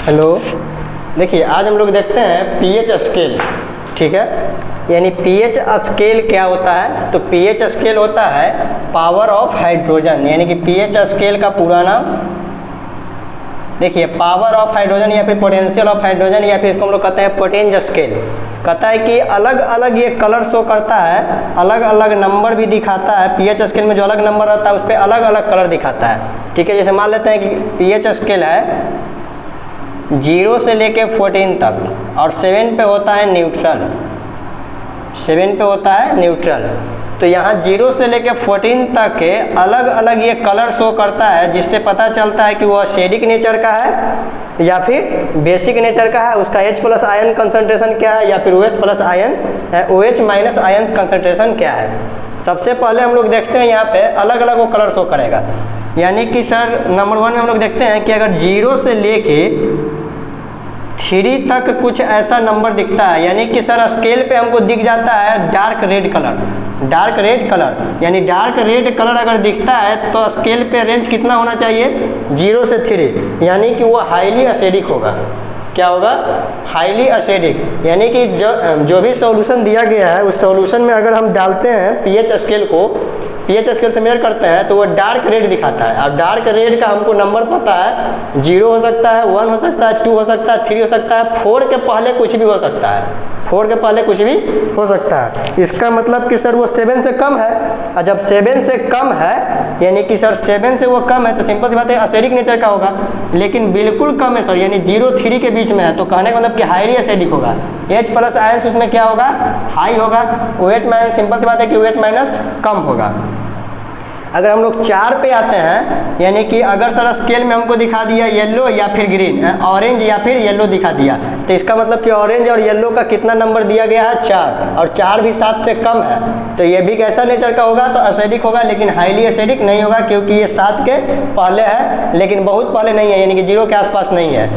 Hello, देखिए आज हम लोग देखते हैं पीएच स्केल। ठीक है, यानी पीएच स्केल क्या होता है? तो पीएच स्केल होता है पावर ऑफ हाइड्रोजन, यानी कि पीएच स्केल का पूरा नाम देखिए पावर ऑफ हाइड्रोजन या फिर पोटेंशियल ऑफ हाइड्रोजन या फिर इसको हम लोग कहते हैं पोटेंज स्केल। कहता है कि अलग अलग ये कलर शो करता है, अलग अलग नंबर भी दिखाता है। पीएच स्केल में जो अलग नंबर रहता है उस पर अलग अलग कलर दिखाता है। ठीक है, जैसे मान लेते हैं कि पीएच स्केल है 0 से लेके 14 तक और 7 पे होता है न्यूट्रल, 7 पे होता है न्यूट्रल। तो यहाँ 0 से लेके 14 तक के अलग अलग ये कलर शो करता है, जिससे पता चलता है कि वो एसिडिक नेचर का है या फिर बेसिक नेचर का है। उसका H प्लस आयन कंसंट्रेशन क्या है या फिर OH plus ion OH minus ion concentration क्या है। सबसे पहले हम लोग देखते हैं यहाँ पे अलग अलग वो कलर शो करेगा। यानी कि सर नंबर 1 में हम लोग देखते हैं कि अगर 0 से लेके 3 तक कुछ ऐसा नंबर दिखता है, यानी कि सर स्केल पे हमको दिख जाता है dark red colour, dark red colour. यानी डार्क रेड कलर अगर दिखता है तो स्केल पे रेंज कितना होना चाहिए? 0 से 3, यानी कि वो हाईली एसिडिक होगा। क्या होगा? Highly acidic. यानी कि जो भी सॉल्यूशन दिया गया है उस सॉल्यूशन में अगर हम डालते हैं पीएच स्केल को, पीएच स्केल से मेजर करते हैं तो वो डार्क रेड दिखाता है। अब डार्क रेड का हमको नंबर पता है, 0 हो सकता है, 1 हो सकता है, 2 हो सकता है, 3 हो सकता है, 4 के पहले कुछ भी हो सकता है, 4 के पहले कुछ भी हो सकता है। इसका मतलब कि सर वो 7 से कम है। और जब 7 से कम है यानी कि सर 7 से वो कम है तो सिंपल सी बात है एसिडिक नेचर का होगा। लेकिन बिल्कुल कम है सर, यानी 0-3 के बीच में है तो कहने का मतलब कि हाईली एसिडिक होगा। H प्लस आयन उसमें क्या होगा? हाई होगा। OH माइनस सिंपल सी बात है कि OH माइनस कम होगा। अगर हम लोग 4 पे आते हैं, यानी कि अगर सर स्केल में हमको दिखा दिया येलो या फिर ग्रीन, ऑरेंज या फिर येलो दिखा दिया, तो इसका मतलब कि ऑरेंज और येलो का कितना नंबर दिया गया है? 4, और 4 भी 7 से कम है तो ये भी कैसा नेचर का होगा? तो एसिडिक होगा, लेकिन हाईली एसिडिक नहीं होगा क्योंकि ये 7 के पहले है लेकिन बहुत पहले नहीं है, यानी कि 0 के आसपास नहीं है।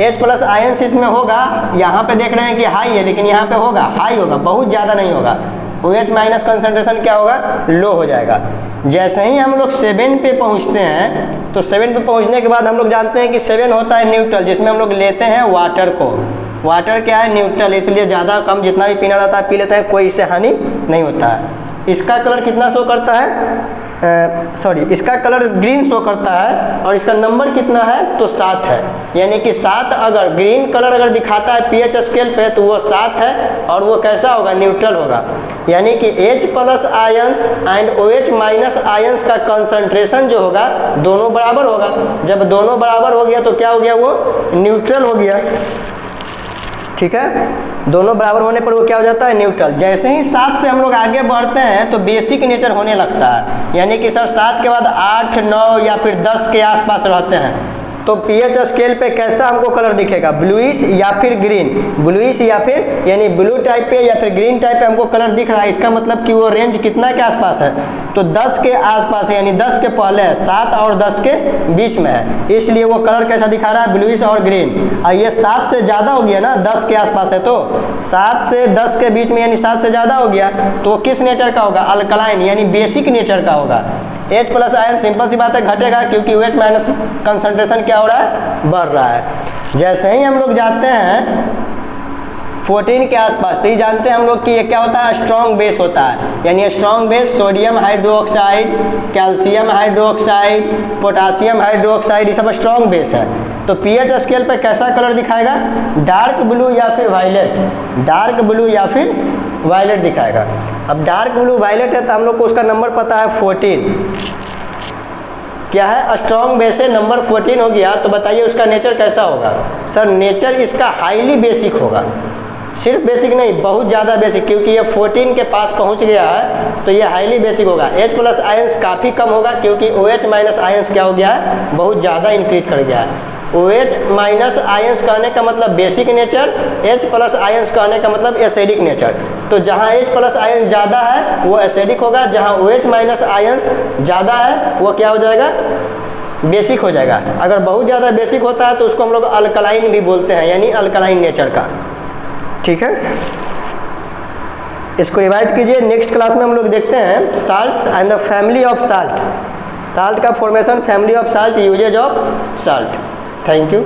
H प्लस आयन इसमें होगा, यहाँ पे देख रहे हैं कि हाई है लेकिन यहाँ पे होगा हाई होगा, बहुत ज़्यादा नहीं होगा। OH माइनस कंसंट्रेशन क्या होगा? लो हो जाएगा। जैसे ही हम लोग 7 पे पहुँचते हैं तो 7 पे पहुँचने के बाद हम लोग जानते हैं कि 7 होता है न्यूट्रल, जिसमें हम लोग लेते हैं वाटर को। वाटर क्या है? न्यूट्रल, इसलिए ज़्यादा कम जितना भी पीना रहता है पी लेते हैं, कोई इससे हानि नहीं होता है। इसका कलर कितना शो करता है? इसका कलर ग्रीन शो करता है और इसका नंबर कितना है? तो 7 है। यानी कि 7 अगर ग्रीन कलर अगर दिखाता है पीएच स्केल पे तो वो 7 है और वो कैसा होगा? न्यूट्रल होगा। यानी कि H plus ions and OH minus ions का कंसंट्रेशन जो होगा दोनों बराबर होगा। जब दोनों बराबर हो गया तो क्या हो गया? वो न्यूट्रल हो गया। ठीक है, दोनों बराबर होने पर वो क्या हो जाता है? न्यूट्रल। जैसे ही 7 से हम लोग आगे बढ़ते हैं तो बेसिक नेचर होने लगता है, यानी कि सर 7 के बाद 8, 9 या फिर 10 के आसपास रहते हैं तो पीएच स्केल पे कैसा हमको कलर दिखेगा? ब्लूइश या फिर ग्रीन, ब्लूइश या फिर यानी ब्लू टाइप पे या फिर ग्रीन टाइप पे हमको कलर दिख रहा है। इसका मतलब कि वो रेंज कितना के आसपास है? तो 10 के आसपास है, यानी 10 के पहले है, 7 और 10 के बीच में है, इसलिए वो कलर कैसा दिखा रहा है? ब्लूइश और ग्रीन। और ये 7 से ज़्यादा हो गया ना, 10 के आसपास है तो 7 से 10 के बीच में यानी 7 से ज़्यादा हो गया तो वो किस नेचर का होगा? अल्कलाइन, यानी बेसिक नेचर का होगा। H प्लस आयन सिंपल सी बात है घटेगा क्योंकि OH माइनस कंसंट्रेशन क्या हो रहा है? बढ़ रहा है। जैसे ही हम लोग जाते हैं 14 के आसपास तो ये जानते हैं हम लोग कि ये क्या होता है? स्ट्रॉन्ग बेस होता है। यानी strong base sodium hydroxide, calcium hydroxide, potassium hydroxide, ये सब स्ट्रॉन्ग बेस है। तो पीएच स्केल पे कैसा कलर दिखाएगा? डार्क ब्लू या फिर वायलेट, डार्क ब्लू या फिर वायलेट दिखाएगा। अब डार्क ब्लू वायलेट है तो हम लोग को उसका नंबर पता है 14। क्या है? स्ट्रॉन्ग बेस है, नंबर 14 हो गया। तो बताइए उसका नेचर कैसा होगा? सर नेचर इसका हाईली बेसिक होगा। सिर्फ बेसिक नहीं, बहुत ज़्यादा बेसिक, क्योंकि ये 14 के पास पहुंच गया है तो ये हाईली बेसिक होगा। H प्लस आयंस काफ़ी कम होगा क्योंकि OH माइनस आयंस क्या हो गया है? बहुत ज़्यादा इंक्रीज कर गया है। OH माइनस आयंस कहने का मतलब basic nature, H plus ions कहने का मतलब एसिडिक नेचर। तो जहाँ H प्लस आयंस ज़्यादा है वो एसिडिक होगा, जहाँ OH माइनस आयंस ज़्यादा है वो क्या हो जाएगा? बेसिक हो जाएगा। अगर बहुत ज़्यादा बेसिक होता है तो उसको हम लोग अल्कलाइन भी बोलते हैं, यानी अल्कलाइन नेचर का। ठीक है, इसको रिवाइज कीजिए। नेक्स्ट क्लास में हम लोग देखते हैं salt and the family of salt, salt का formation, family of salt, uses of salt. Thank you.